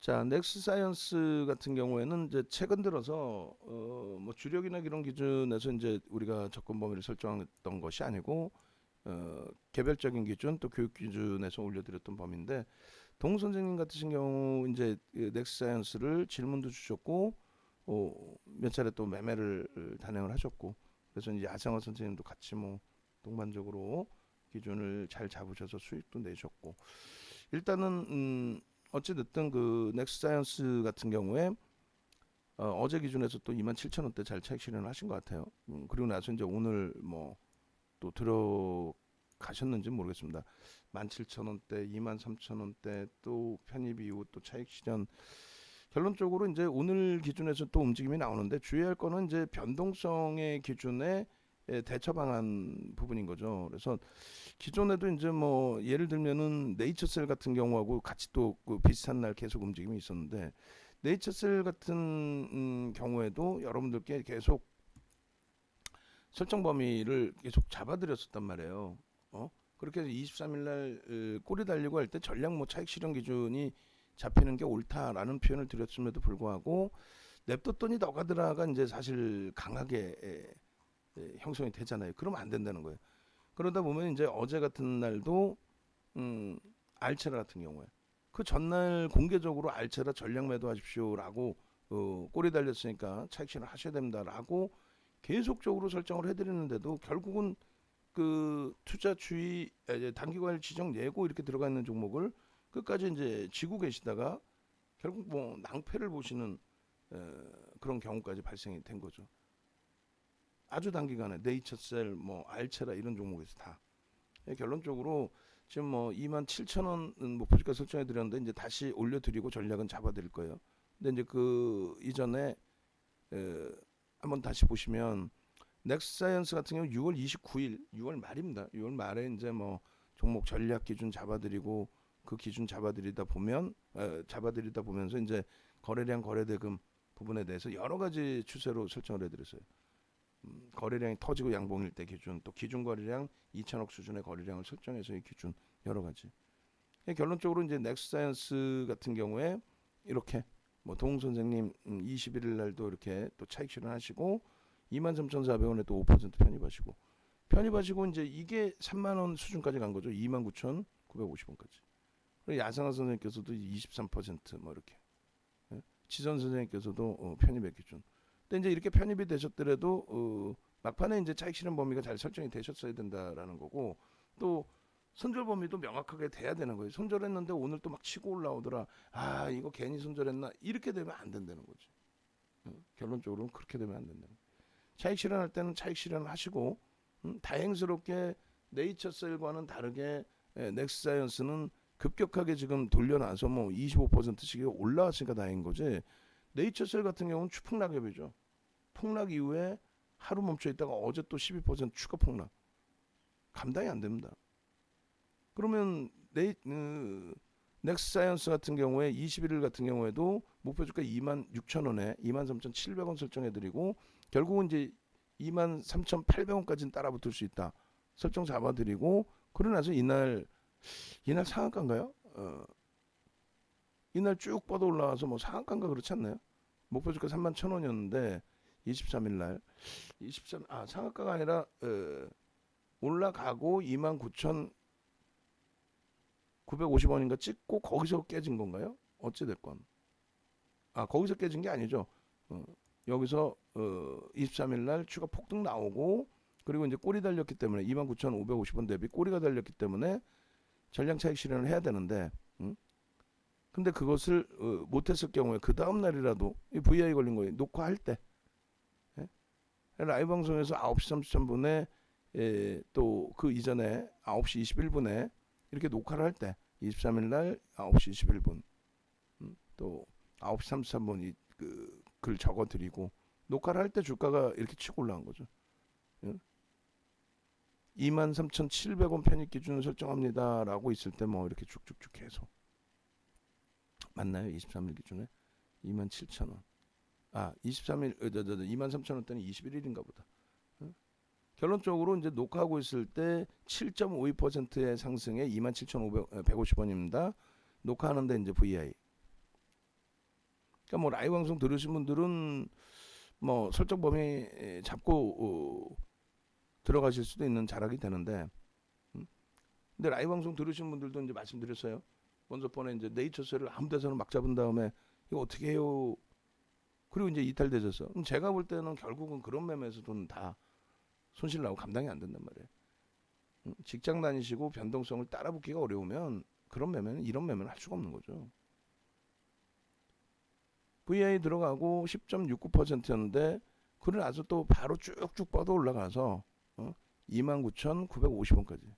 자, 넥스사이언스 같은 경우에는 이제 최근 들어서 뭐 주력이나 이런 기준에서 이제 우리가 접근 범위를 설정했던 것이 아니고 개별적인 기준 또 교육 기준에서 올려드렸던 범위인데 동 선생님 같으신 경우 이제 넥스사이언스를 질문도 주셨고 몇 차례 또 매매를 단행을 하셨고 그래서 이제 야상화 선생님도 같이 뭐 동반적으로 기준을 잘 잡으셔서 수익도 내셨고 일단은 어찌됐든 그 넥스사이언스 같은 경우에 어제 기준에서 또 27,000원대 잘 차익 실현을 하신 것 같아요. 그리고 나서 이제 오늘 뭐 또 들어가셨는지 모르겠습니다. 17,000원대, 23,000원대 또 편입 이후 또 차익 실현. 결론적으로 이제 오늘 기준에서 또 움직임이 나오는데 주의할 거는 이제 변동성의 기준에 대처 방안 부분인 거죠. 그래서 기존에도 이제 뭐 예를 들면은 네이처셀 같은 경우하고 같이 또그 비슷한 날 계속 움직임이 있었는데 네이처셀 같은 경우에도 여러분들께 계속 설정 범위를 계속 잡아드렸었단 말이에요. 그렇게 해서 23일 날 꼬리 달리고 할 때 전략 뭐 차익 실현 기준이 잡히는 게 옳다라는 표현을 드렸음에도 불구하고 냅뒀더니 너가드라가 이제 사실 강하게 형성이 되잖아요. 그러면 안 된다는 거예요. 그러다 보면 이제 어제 같은 날도 알체라 같은 경우에 그 전날 공개적으로 알체라 전략 매도하십시오라고 꼬리 달렸으니까 차익 실현 하셔야 됩니다라고 계속적으로 설정을 해드리는데도 결국은 그 투자 주의 단기과일 지정 예고 이렇게 들어가 있는 종목을 끝까지 이제 지고 계시다가 결국 뭐 낭패를 보시는 그런 경우까지 발생이 된 거죠. 아주 단기간에 네이처셀, 뭐 알체라 이런 종목에서 다 결론적으로 지금 뭐 27,000원 목표주가 설정해 드렸는데 이제 다시 올려드리고 전략은 잡아드릴 거예요. 근데 이제 그 이전에 한번 다시 보시면 넥스사이언스 같은 경우 6월 29일, 6월 말입니다. 6월 말에 이제 뭐 종목 전략 기준 잡아드리고 그 기준 잡아드리다 보면서 이제 거래량 거래대금 부분에 대해서 여러 가지 추세로 설정을 해드렸어요. 거래량이 터지고 양봉일 때 기준, 또 기준 거래량 2천억 수준의 거래량을 설정해서의 기준 여러 가지. 결론적으로 이제 넥스사이언스 같은 경우에 이렇게 뭐 동 선생님 21일 날도 이렇게 또 차익 실현하시고 23,400원에 또 5% 편입하시고 이제 이게 3만 원 수준까지 간 거죠. 29,950원까지. 그리고 야상화 선생님께서도 23%뭐 이렇게. 지선 선생님께서도 편입의 기준. 근데 이제 이렇게 편입이 되셨더라도 막판에 이제 차익 실현 범위가 잘 설정이 되셨어야 된다라는 거고 또 손절 범위도 명확하게 돼야 되는 거예요. 손절했는데 오늘 또 막 치고 올라오더라. 아 이거 괜히 손절했나 이렇게 되면 안 된다는 거지. 결론적으로는 그렇게 되면 안 된다는 거예요. 차익 실현할 때는 차익 실현을 하시고 다행스럽게 네이처셀과는 다르게 넥스사이언스는 급격하게 지금 돌려놔서 뭐 25%씩 올라왔으니까 다행인 거지. 네이처셀 같은 경우는 추풍낙엽이죠. 폭락 이후에 하루 멈춰 있다가 어제 또 12% 추가 폭락. 감당이 안 됩니다. 그러면 넥스사이언스 같은 경우에 21일 같은 경우에도 목표 주가 26,000원에 23,700원 설정해드리고 결국은 이제 23,800원까지는 따라붙을 수 있다. 설정 잡아드리고 그러고 나서 이날 상한가인가요? 이날 쭉 뻗어 올라와서 뭐 상한가인가 그렇지 않나요? 목표 주가 31,000원이었는데 23일 날 상한가가 아니라 올라가고 29,950원인가 찍고 거기서 깨진 건가요? 어찌 됐건 거기서 깨진 게 아니죠. 여기서 23일 날 추가 폭등 나오고 그리고 이제 꼬리 달렸기 때문에 29,550원 대비 꼬리가 달렸기 때문에 전량 차익 실현을 해야 되는데 근데 그것을 못했을 경우에 그 다음 날이라도 이 VI 걸린 거예요. 녹화할 때 라이브 방송에서 9시 33분에 또 그 이전에 9시 21분에 이렇게 녹화를 할 때 23일 날 9시 21분 또 9시 33분 이 그 글 적어 드리고 녹화를 할 때 주가가 이렇게 치고 올라간 거죠. 23,700원 편입 기준을 설정합니다라고 있을 때 뭐 이렇게 쭉쭉쭉 해서 맞나요? 23일 기준에 27,000원. 23일 23,000원대는 21일인가 보다. 결론적으로 이제 녹화하고 있을 때 7.52%의 상승에 27,150원입니다. 녹화하는데 이제 VI 그러니까 뭐 라이브 방송 들으신 분들은 뭐 설정 범위 잡고 들어가실 수도 있는 자락이 되는데, 근데 라이브 방송 들으신 분들도 이제 말씀드렸어요. 먼저 번에 이제 네이처셀을 아무 데서나 막 잡은 다음에 이거 어떻게 해요? 그리고 이제 이탈되셨어. 그럼 제가 볼 때는 결국은 그런 매매에서 돈 다 손실 나고 감당이 안 된단 말이에요. 직장 다니시고 변동성을 따라붙기가 어려우면 그런 매매는 이런 매매는 할 수가 없는 거죠. VI 들어가고 10.69%였는데 그러고 나서 또 바로 쭉쭉 뻗어 올라가서 29,950원까지.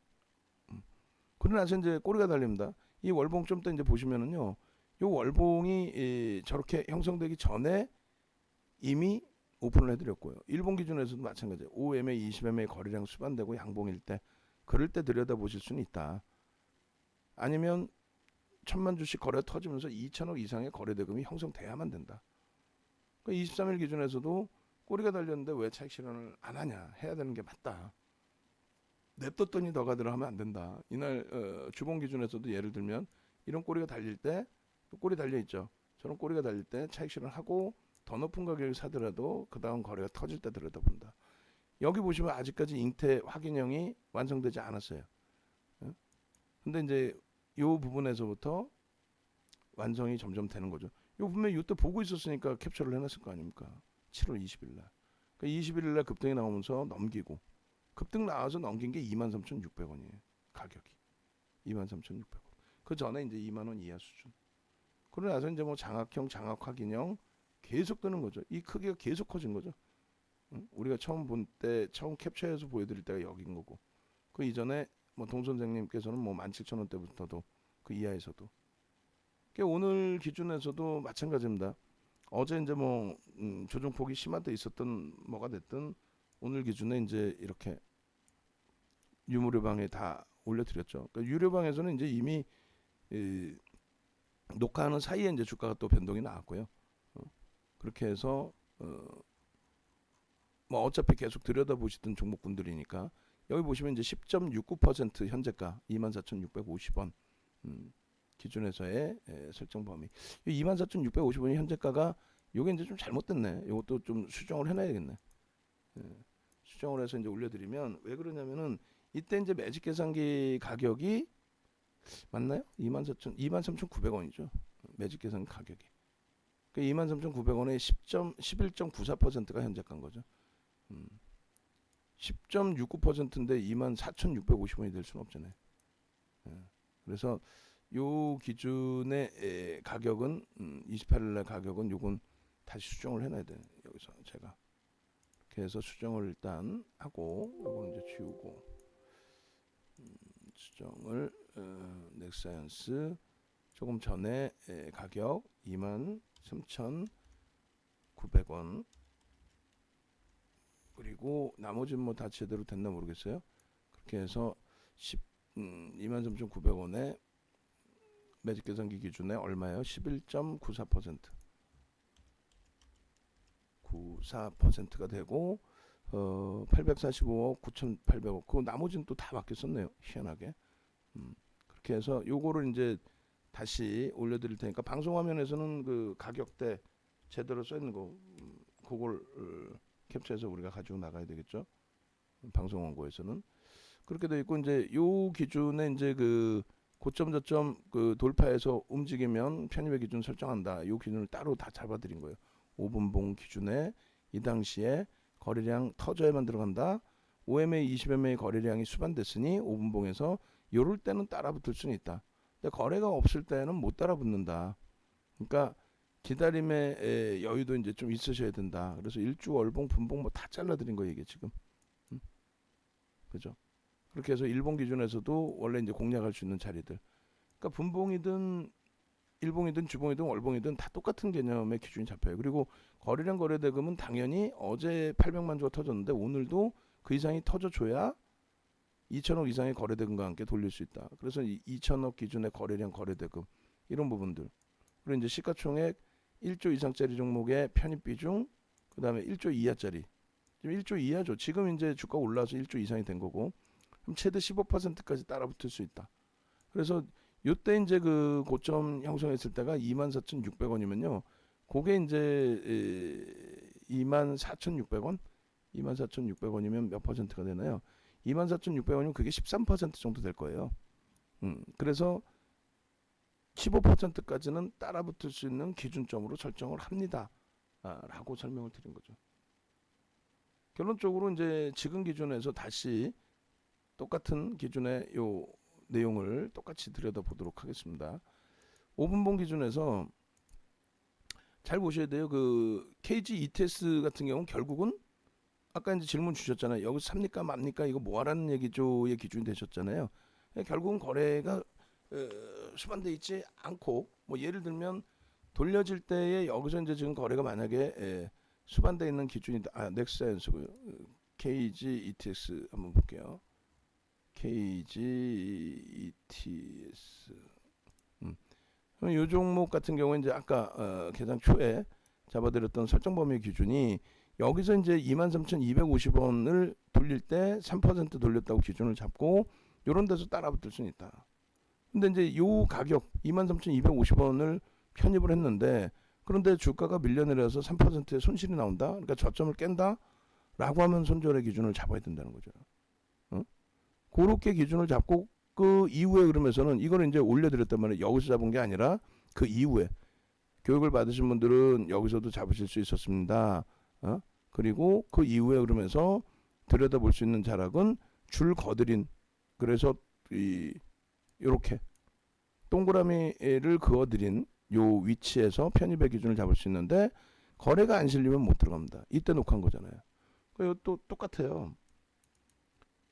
그러고 나서 이제 꼬리가 달립니다. 이 월봉 좀 더 이제 보시면은요. 이 월봉이 저렇게 형성되기 전에 이미 오픈을 해드렸고요. 일본 기준에서도 마찬가지예요. 5MA, 20MA 거래량 수반되고 양봉일 때 그럴 때 들여다보실 수는 있다. 아니면 1,000만 주씩 거래 터지면서 2천억 이상의 거래 대금이 형성돼야만 된다. 그러니까 23일 기준에서도 꼬리가 달렸는데 왜 차익 실현을 안 하냐. 해야 되는 게 맞다. 냅뒀더니 더 가더라 하면 안 된다. 이날 주봉 기준에서도 예를 들면 이런 꼬리가 달릴 때 꼬리 달려 있죠. 저런 꼬리가 달릴 때 차익 실현하고 더 높은 가격을 사더라도 그 다음 거래가 터질 때 들여다본다. 여기 보시면 아직까지 잉태 확인형이 완성되지 않았어요. 근데 이제 이 부분에서부터 완성이 점점 되는 거죠. 이거 분명히 이때 보고 있었으니까 캡처를 해놨을 거 아닙니까? 7월 20일 날. 그러니까 21일 날 급등이 나오면서 넘기고 급등 나와서 넘긴 게 23,600원이에요. 가격이. 23,600원. 그 전에 이제 2만 원 이하 수준. 그러고 나서 이제 뭐 장악형, 장악 확인형 계속 뜨는 거죠. 이 크기가 계속 커진 거죠. 우리가 처음 본 때, 처음 캡처해서 보여드릴 때가 여긴 거고. 그 이전에 뭐 동 선생님께서는 뭐 17,000원대부터도 그 이하에서도. 그러니까 오늘 기준에서도 마찬가지입니다. 어제 이제 뭐 조정폭이 심화돼 있었던 뭐가 됐든 오늘 기준에 이제 이렇게 유무료방에 다 올려드렸죠. 그러니까 유료방에서는 이제 이미 녹화하는 사이에 이제 주가가 또 변동이 나왔고요. 그렇게 해서 뭐 어차피 계속 들여다보시던 종목군들이니까 여기 보시면 이제 10.69% 현재가 24,650원 기준에서의 설정 범위. 24,650원이 현재가가 요게 이제 좀 잘못됐네. 요것도 좀 수정을 해놔야겠네. 수정을 해서 이제 올려드리면 왜 그러냐면은 이때 이제 매직 계산기 가격이 맞나요? 23,900원이죠. 매직 계산 가격이. 그 23,900원에 11.94%가 현재가인 거죠. 10.69%인데 24,650원이 될 수는 없잖아요. 그래서 요 기준의 가격은 28일날 가격은 요건 다시 수정을 해놔야 돼요. 여기서 제가 이렇게 해서 수정을 일단 하고 요거는 이제 지우고 수정을 넥사이언스 조금 전에 가격 23,900원 그리고 나머지는 뭐 다 제대로 됐나 모르겠어요. 그렇게 해서 23,900원에 매직 계산기 기준에 얼마예요? 11.94% 94%가 되고 845억 9,800억 그 나머지는 또 다 바뀌었었네요. 희한하게. 그렇게 해서 요거를 이제 다시 올려드릴 테니까 방송 화면에서는 그 가격대 제대로 써 있는 거 그걸 캡처해서 우리가 가지고 나가야 되겠죠. 방송 원고에서는 그렇게 돼 있고 이제 요 기준에 이제 그 고점 저점 그 돌파해서 움직이면 편입의 기준 설정한다. 요 기준을 따로 다 잡아드린 거예요. 5분봉 기준에 이 당시에 거래량 터져야만 들어간다. 5MA, 20MA 거래량이 수반됐으니 5분봉에서 요럴 때는 따라붙을 수는 있다. 근데 거래가 없을 때는 못 따라붙는다. 그러니까 기다림의 여유도 이제 좀 있으셔야 된다. 그래서 일주, 월봉, 분봉 뭐 다 잘라드린 거예요 이게 지금. 그죠? 그렇게 해서 일봉 기준에서도 원래 이제 공략할 수 있는 자리들. 그러니까 분봉이든 일봉이든 주봉이든 월봉이든 다 똑같은 개념의 기준이 잡혀요. 그리고 거래량 거래대금은 당연히 어제 800만 주가 터졌는데 오늘도 그 이상이 터져줘야 2천억 이상의 거래대금과 함께 돌릴 수 있다. 그래서 2천억 기준의 거래량 거래대금 이런 부분들. 그리고 이제 시가총액 1조 이상짜리 종목의 편입 비중, 그 다음에 1조 이하짜리. 지금 1조 이하죠. 지금 이제 주가 올라서 1조 이상이 된 거고, 그럼 최대 15%까지 따라붙을 수 있다. 그래서 요때 이제 그 고점 형성했을 때가 24,600원이면요. 그게 이제 24,600원, 24,600원이면 몇 퍼센트가 되나요? 24,600원이면 그게 13% 정도 될 거예요. 그래서 15%까지는 따라붙을 수 있는 기준점으로 설정을 합니다. 라고 설명을 드린 거죠. 결론적으로 이제 지금 기준에서 다시 똑같은 기준의 요 내용을 똑같이 들여다보도록 하겠습니다. 5분봉 기준에서 잘 보셔야 돼요. 그 KG ETS 같은 경우는 결국은 아까 이제 질문 주셨잖아요. 여기서 삽니까 맙니까 이거 뭐하라는 얘기죠의 기준이 되셨잖아요. 결국은 거래가 수반돼 있지 않고, 뭐 예를 들면 돌려질 때에 여기서 이제 지금 거래가 만약에 수반돼 있는 기준이 넥스사이언스고요. KG ETS 한번 볼게요. KG ETS. 이 종목 같은 경우에 이제 아까 계산 초에 잡아드렸던 설정 범위 기준이 여기서 이제 23,250원을 돌릴 때 3% 돌렸다고 기준을 잡고 이런 데서 따라붙을 수는 있다. 근데 이제 요 가격 23,250원을 편입을 했는데, 그런데 주가가 밀려내려서 3%의 손실이 나온다. 그러니까 저점을 깬다. 라고 하면 손절의 기준을 잡아야 된다는 거죠. 그렇게 기준을 잡고 그 이후에 그러면서는 이걸 이제 올려드렸단 말이에요. 여기서 잡은 게 아니라 그 이후에 교육을 받으신 분들은 여기서도 잡으실 수 있었습니다. 그리고 그 이후에 그러면서 들여다볼 수 있는 자락은 줄 거드린, 그래서 이렇게 동그라미를 그어드린 요 위치에서 편입의 기준을 잡을 수 있는데, 거래가 안 실리면 못 들어갑니다. 이때 녹화한 거잖아요. 그리고 또 똑같아요.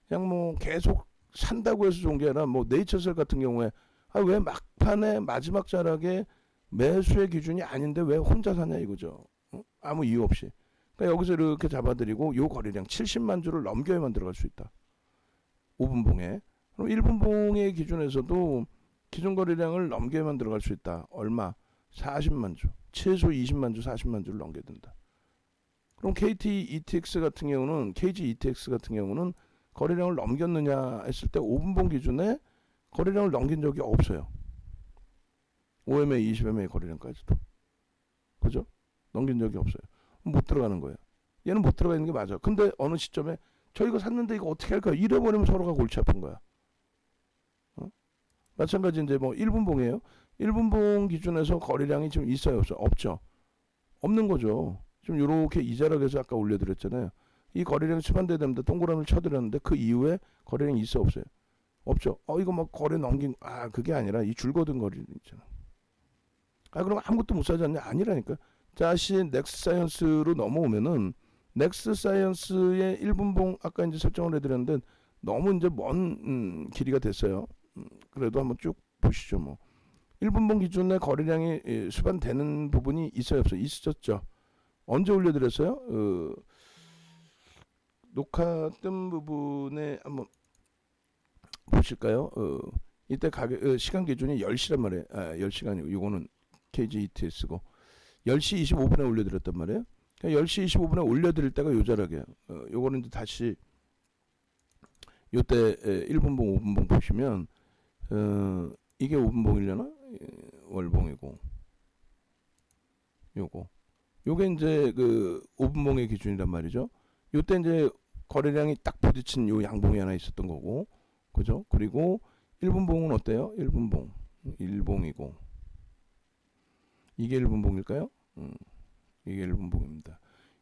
그냥 뭐 계속 산다고 해서 좋은 게 아니라, 뭐 네이처셀 같은 경우에 왜 막판에 마지막 자락에 매수의 기준이 아닌데 왜 혼자 사냐 이거죠. 아무 이유 없이. 그러니까 여기서 이렇게 잡아드리고 요 거래량 70만 주를 넘겨야만 들어갈 수 있다. 5분봉에. 그럼 1분봉의 기준에서도 기존 거래량을 넘겨야만 들어갈 수 있다. 얼마? 40만 주. 최소 20만 주, 40만 주를 넘겨야 된다. 그럼 KG ETX 같은 경우는 거래량을 넘겼느냐 했을 때 5분봉 기준에 거래량을 넘긴 적이 없어요. 5MA, 20MA 거래량까지도. 그죠? 넘긴 적이 없어요. 못 들어가는 거예요. 얘는 못 들어가 있는 게 맞아. 근데 어느 시점에 저 이거 샀는데 이거 어떻게 할까요? 이래버리면 서로가 골치 아픈 거야. 마찬가지 이제 뭐 1분봉이에요. 1분봉 기준에서 거래량이 좀 있어요, 없어요? 없죠. 없는 거죠. 좀 요렇게 이자락에서 아까 올려드렸잖아요. 이 거래량이 수반돼야 됩니다. 동그라미를 쳐드렸는데 그 이후에 거래량이 있어 없어요? 없죠. 이거 막 거래 넘긴, 그게 아니라 이 줄거든 거래 있잖아. 그럼 아무것도 못 사지 않냐? 아니라니까. 다시 넥스사이언스로 넘어오면은 넥스사이언스의 1분봉 아까 이제 설정을 해드렸는데 너무 이제 먼 길이가 됐어요. 그래도 한번 쭉 보시죠. 뭐 1분봉 기준의 거래량이 수반되는 부분이 있어요, 없어요? 있었죠. 언제 올려드렸어요? 녹화 뜬 부분에 한번 보실까요? 이때 가격 시간 기준이 10시란 말이에요. 10시간이고 이거는 KG ETS고 10시 25분에 올려드렸단 말이에요. 그러니까 10시 25분에 올려드릴 때가 요 자락이에요. 요거는 이제 다시 요때 1분봉 5분봉 보시면 이게 5분봉이려나? 월봉이고 요게 이제 그 5분봉의 기준이란 말이죠. 요때 이제 거래량이 딱 부딪힌 요 양봉이 하나 있었던 거고, 그죠? 그리고 1분봉은 어때요? 1분봉 일봉이고 이게 1분봉일까요? 이게 1분봉입니다.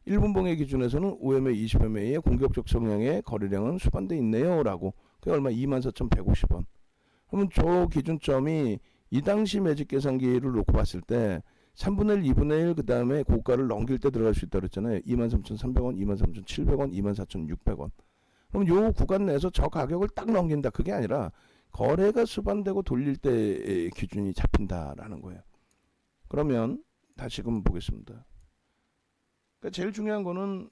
1분봉의 기준에서는 5MA, 20MA의 공격적 성향의 거래량은 수반돼 있네요 라고. 그게 얼마? 24,150원. 그러면 저 기준점이 이 당시 매직 계산기를 놓고 봤을 때 3분의 1, 2분의 1 그 다음에 고가를 넘길 때 들어갈 수 있다고 그랬잖아요. 23,300원, 23,700원, 24,600원. 그럼 요 구간 내에서 저 가격을 딱 넘긴다. 그게 아니라 거래가 수반되고 돌릴 때 기준이 잡힌다라는 거예요. 그러면 다시금 보겠습니다. 그러니까 제일 중요한 거는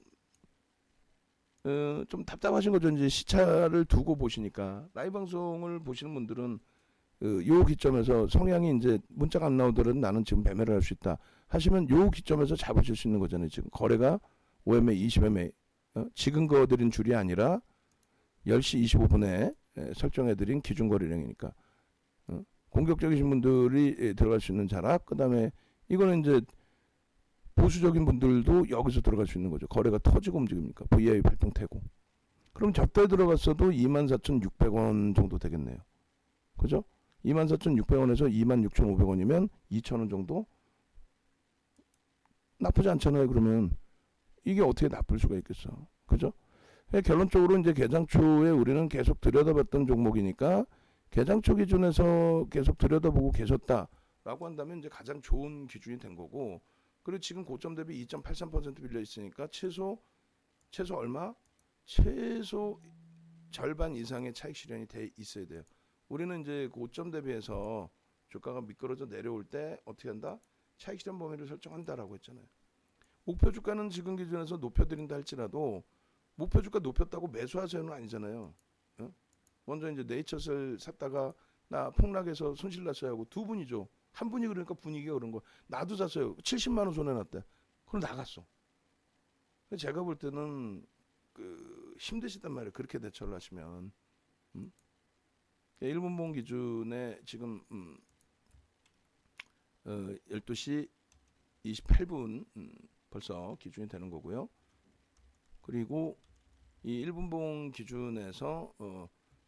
좀 답답하신 거죠. 이제 시차를 두고 보시니까. 라이브 방송을 보시는 분들은 요 기점에서 성향이 이제 문자가 안 나오더라도 나는 지금 매매를 할 수 있다 하시면 요 기점에서 잡으실 수 있는 거잖아요. 지금 거래가 5MA, 20MA 지금 그어드린 줄이 아니라 10시 25분에 설정해드린 기준 거래량이니까 공격적이신 분들이 들어갈 수 있는 자락. 그 다음에 이거는 이제 보수적인 분들도 여기서 들어갈 수 있는 거죠. 거래가 터지고 움직입니까? VI 발동 태고. 그럼 저때 들어갔어도 24,600원 정도 되겠네요. 그죠? 24,600원에서 26,500원이면 2,000원 정도 나쁘지 않잖아요. 그러면 이게 어떻게 나쁠 수가 있겠어? 그죠? 결론적으로 이제 개장 초에 우리는 계속 들여다봤던 종목이니까 개장 초 기준에서 계속 들여다보고 계셨다라고 한다면 이제 가장 좋은 기준이 된 거고, 그리고 지금 고점 대비 2.83% 빌려 있으니까 최소 얼마? 최소 절반 이상의 차익 실현이 돼 있어야 돼요. 우리는 이제 고점 대비해서 주가가 미끄러져 내려올 때 어떻게 한다? 차익 실현 범위를 설정한다라고 했잖아요. 목표 주가는 지금 기준에서 높여드린다 할지라도 목표 주가 높였다고 매수하세요는 아니잖아요. 어? 먼저 이제 네이처셀 샀다가 나 폭락해서 손실 났어요 하고 두 분이죠. 한 분이 그러니까 분위기가 그런 거. 나도 샀어요. 70만 원 손해 났대. 그럼 나갔어. 제가 볼 때는 힘드시단 말이에요. 그렇게 대처를 하시면. 1분봉 기준에 지금 12시 28분 벌써 기준이 되는 거고요. 그리고 이 1분봉 기준에서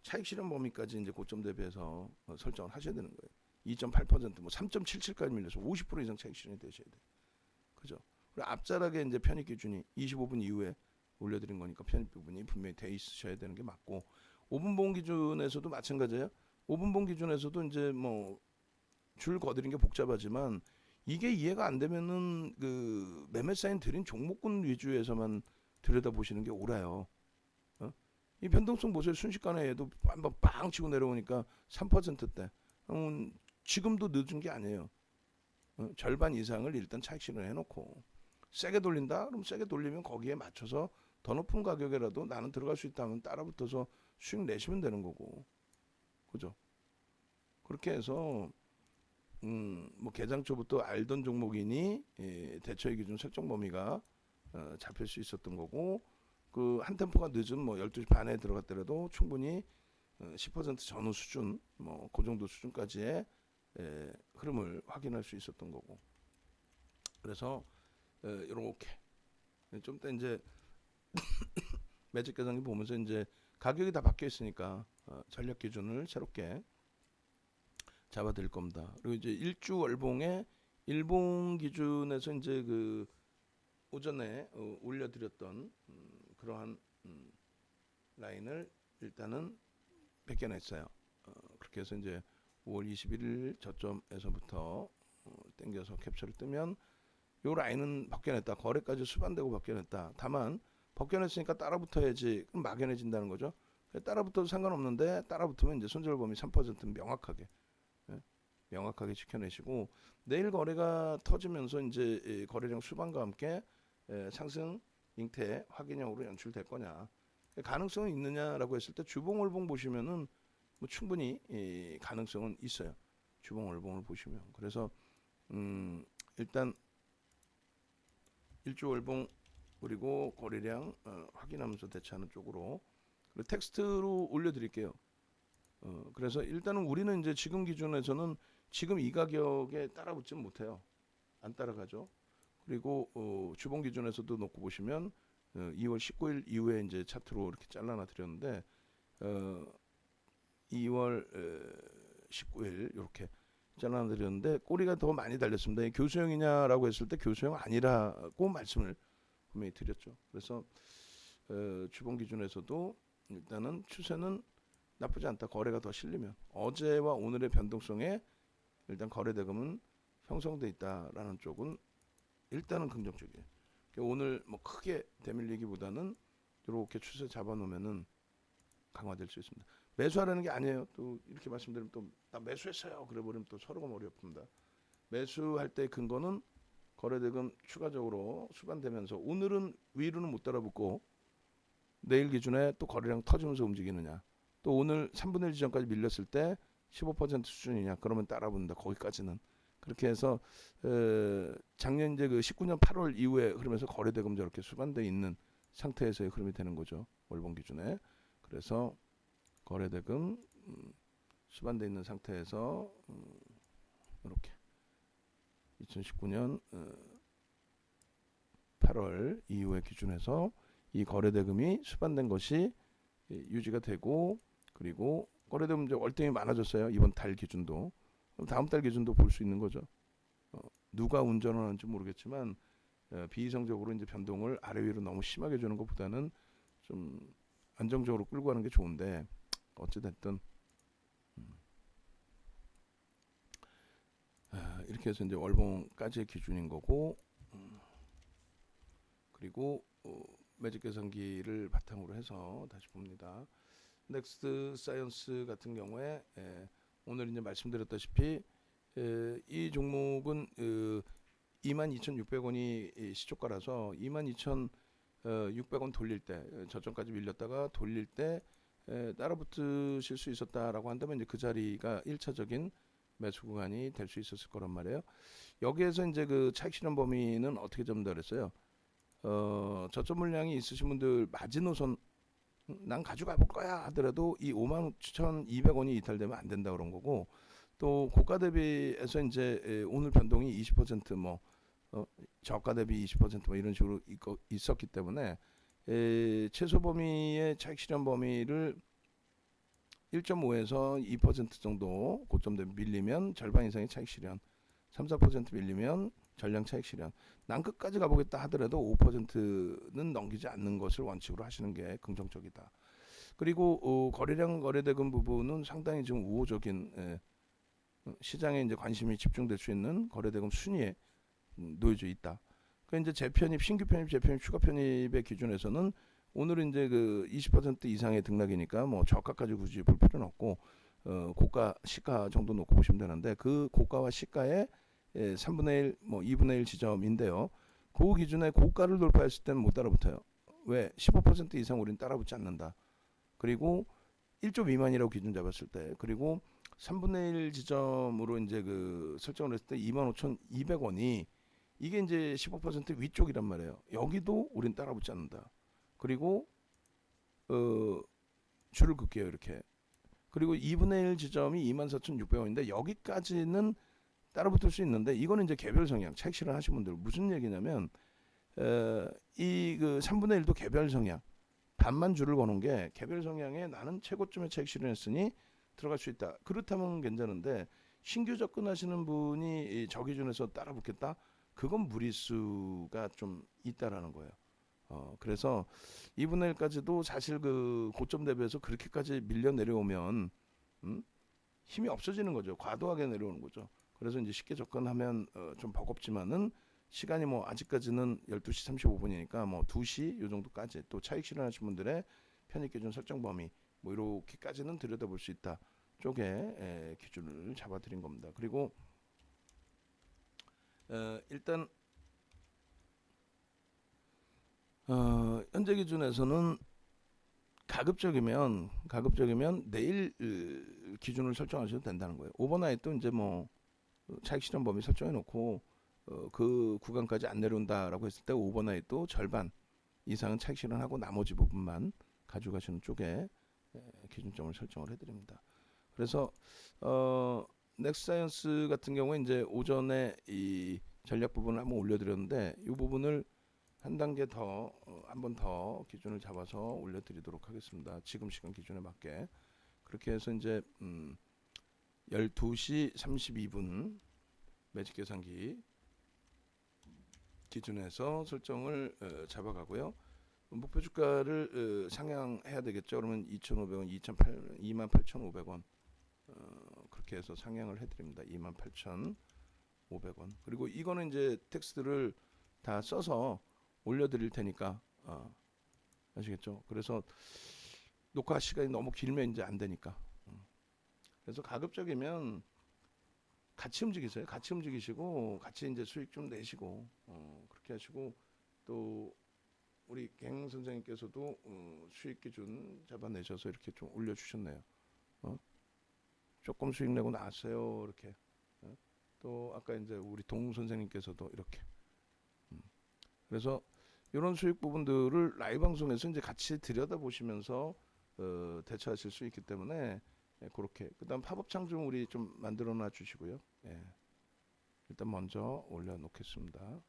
차익 실현 범위까지 이제 고점 대비해서 설정을 하셔야 되는 거예요. 2.8%뭐 3.77까지 밀려서 50% 이상 차익 실현이 되셔야 돼요. 그죠? 그리고 앞자락에 이제 편입 기준이 25분 이후에 올려드린 거니까 편입 부분이 분명히 돼 있으셔야 되는 게 맞고, 5분봉 기준에서도 마찬가지예요. 5분봉 기준에서도 이제 뭐 줄 거드린 게 복잡하지만 이게 이해가 안 되면은 그 매매 사인 드린 종목군 위주에서만 들여다 보시는 게 옳아요. 이 변동성 보세요. 순식간에 얘도 한번 빵 치고 내려오니까 3%대. 지금도 늦은 게 아니에요. 절반 이상을 일단 차익 실현을 해놓고 세게 돌린다? 그럼 세게 돌리면 거기에 맞춰서 더 높은 가격에라도 나는 들어갈 수 있다면 따라붙어서 수익 내시면 되는 거고, 그죠? 그렇게 해서 뭐 개장 초부터 알던 종목이니 대처의 기준 설정 범위가 잡힐 수 있었던 거고, 그 한 템포가 늦은 뭐 12시 반에 들어갔더라도 충분히 10% 전후 수준, 뭐 그 정도 수준까지의 흐름을 확인할 수 있었던 거고. 그래서 이렇게 좀 더 이제 매직 계산기 보면서 이제 가격이 다 바뀌어 있으니까 전략 기준을 새롭게 잡아드릴 겁니다. 그리고 이제 일주 월봉의 일봉 기준에서 이제 그 오전에 올려드렸던 그러한 라인을 일단은 벗겨냈어요. 그렇게 해서 이제 5월 21일 저점에서부터 땡겨서 캡처를 뜨면 요 라인은 벗겨냈다. 거래까지 수반되고 벗겨냈다. 다만 벗겨냈으니까 따라붙어야지. 그럼 막연해진다는 거죠. 따라붙어도 상관없는데 따라붙으면 이제 손절 범위 3% 명확하게 지켜내시고, 내일 거래가 터지면서 이제 거래량 수반과 함께 상승 잉태 확인형으로 연출될 거냐, 가능성은 있느냐라고 했을 때 주봉 월봉 보시면은 뭐 충분히 가능성은 있어요. 주봉 월봉을 보시면. 그래서 일단 일주 월봉 그리고 거래량 확인하면서 대처하는 쪽으로, 그리고 텍스트로 올려드릴게요. 그래서 일단은 우리는 이제 지금 기준에서는 지금 이 가격에 따라붙지 못해요. 안 따라가죠. 그리고 주봉 기준에서도 놓고 보시면 2월 19일 이후에 이제 차트로 이렇게 잘라놔 드렸는데 2월 19일 이렇게 잘라놔 드렸는데 꼬리가 더 많이 달렸습니다. 교수형이냐라고 했을 때 교수형 아니라고 말씀을 분명히 드렸죠. 그래서 주봉 기준에서도 일단은 추세는 나쁘지 않다. 거래가 더 실리면 어제와 오늘의 변동성에 일단 거래 대금은 형성돼 있다라는 쪽은 일단은 긍정적이에요. 오늘 뭐 크게 대밀리기보다는 이렇게 추세 잡아놓으면은 강화될 수 있습니다. 매수하라는 게 아니에요. 또 이렇게 말씀드리면 또 나 매수했어요. 그래버리면 또 서로가 머리 아픕니다. 매수할 때 근거는 거래 대금 추가적으로 수반되면서 오늘은 위로는 못 따라붙고 내일 기준에 또 거래량 터지면서 움직이느냐, 또 오늘 3분의 1 지점까지 밀렸을 때 15% 수준이냐, 그러면 따라붙는다. 거기까지는. 그렇게 해서 작년 이제 그 19년 8월 이후에 흐르면서 거래대금 저렇게 수반돼 있는 상태에서의 흐름이 되는 거죠. 월봉 기준에. 그래서 거래대금 수반돼 있는 상태에서 이렇게 2019년 8월 이후에 기준해서 이 거래대금이 수반된 것이 유지가 되고, 그리고 거래대금 이제 월등히 많아졌어요. 이번 달 기준도. 그럼 다음 달 기준도 볼 수 있는 거죠. 누가 운전을 하는지 모르겠지만 비이성적으로 이제 변동을 아래 위로 너무 심하게 주는 것보다는 좀 안정적으로 끌고 가는 게 좋은데, 어찌됐든 이렇게 해서 이제 월봉까지의 기준인 거고, 그리고 매직 계산기를 바탕으로 해서 다시 봅니다. 넥스트 사이언스 같은 경우에 오늘 이제 말씀드렸다시피 이 종목은 22,600원이 시초가라서 22,600원 돌릴 때, 저점까지 밀렸다가 돌릴 때 따라붙으실 수 있었다라고 한다면 이제 그 자리가 1차적인 매수 구간이 될 수 있었을 거란 말이에요. 여기에서 이제 그 차익 실현 범위는 어떻게 잡는다 그랬어요? 저점 물량이 있으신 분들 마지노선 난 가져가 볼 거야 하더라도 이 55,200원이 이탈되면 안 된다 그런 거고, 또 고가 대비해서 이제 오늘 변동이 20% 저가 대비 20% 이런 식으로 있었기 때문에 최소 범위의 차익 실현 범위를 1.5에서 2% 정도 고점 대비 밀리면 절반 이상의 차익 실현, 3-4% 밀리면 전량 차익 실현. 난 끝까지 가보겠다 하더라도 5%는 넘기지 않는 것을 원칙으로 하시는 게 긍정적이다. 그리고 거래량 거래대금 부분은 상당히 지금 우호적인 시장에 이제 관심이 집중될 수 있는 거래대금 순위에 놓여져 있다. 그 이제 재편입, 신규 편입, 재편입, 추가 편입의 기준에서는 오늘은 이제 그 20% 이상의 등락이니까 뭐 저가까지 굳이 볼 필요는 없고 고가, 시가 정도 놓고 보시면 되는데, 그 고가와 시가의 3분의 1, 뭐 2분의 1 지점인데요. 그 기준에 고가를 돌파했을 때는 못 따라붙어요. 왜? 15% 이상 우리는 따라붙지 않는다. 그리고 1조 미만이라고 기준 잡았을 때, 그리고 3분의 1 지점으로 이제 그 설정을 했을 때 25,200원이 이게 이제 15% 위쪽이란 말이에요. 여기도 우린 따라붙지 않는다. 그리고 줄을 긋게요, 이렇게. 그리고 2분의 1 지점이 24,600원인데 여기까지는 따라붙을 수 있는데, 이거는 이제 개별 성향, 차익 실현 하신 분들 무슨 얘기냐면 이 그 3분의 1도 개별 성향, 반만 줄을 거는 게 개별 성향에 나는 최고점에 차익 실현했으니 들어갈 수 있다. 그렇다면 괜찮은데, 신규 접근하시는 분이 저 기준에서 따라붙겠다? 그건 무리수가 좀 있다라는 거예요. 그래서 2분의 1까지도 사실 그 고점 대비해서 그렇게까지 밀려 내려오면 힘이 없어지는 거죠. 과도하게 내려오는 거죠. 그래서 이제 쉽게 접근하면 좀 버겁지만은 시간이 뭐 아직까지는 12시 35분이니까 뭐 2시 요 정도까지, 또 차익 실현하신 분들의 편입 기준 설정 범위 뭐 이렇게까지는 들여다볼 수 있다 쪽에 기준을 잡아드린 겁니다. 그리고 일단 현재 기준에서는 가급적이면 내일 기준을 설정하셔도 된다는 거예요. 오버나잇도 이제 뭐 차익 실현 범위 설정해 놓고 그 구간까지 안 내려온다라고 했을 때 오버나잇도 절반 이상은 차익 실현하고 나머지 부분만 가져가시는 쪽에 기준점을 설정을 해드립니다. 그래서 넥스사이언스 같은 경우에 이제 오전에 이 전략 부분을 한번 올려드렸는데, 이 부분을 한 단계 더, 한 번 더 기준을 잡아서 올려드리도록 하겠습니다. 지금 시간 기준에 맞게. 그렇게 해서 이제 12시 32분 매직 계산기 기준에서 설정을 잡아가고요. 목표 주가를 상향해야 되겠죠. 그러면 2,500원, 28,500원 그렇게 해서 상향을 해드립니다. 28,500원. 그리고 이거는 이제 텍스트를 다 써서 올려드릴 테니까 아시겠죠? 그래서 녹화 시간이 너무 길면 이제 안 되니까. 그래서 가급적이면 같이 움직이세요. 같이 움직이시고 같이 이제 수익 좀 내시고 그렇게 하시고, 또 우리 갱 선생님께서도 수익 기준 잡아내셔서 이렇게 좀 올려주셨네요. 조금 수익 내고 나왔어요. 이렇게. 또 아까 이제 우리 동 선생님께서도 이렇게. 그래서 이런 수익 부분들을 라이브 방송에서 이제 같이 들여다보시면서 대처하실 수 있기 때문에 그렇게. 그다음 팝업 창 좀 우리 좀 만들어 놔 주시고요. 일단 먼저 올려놓겠습니다.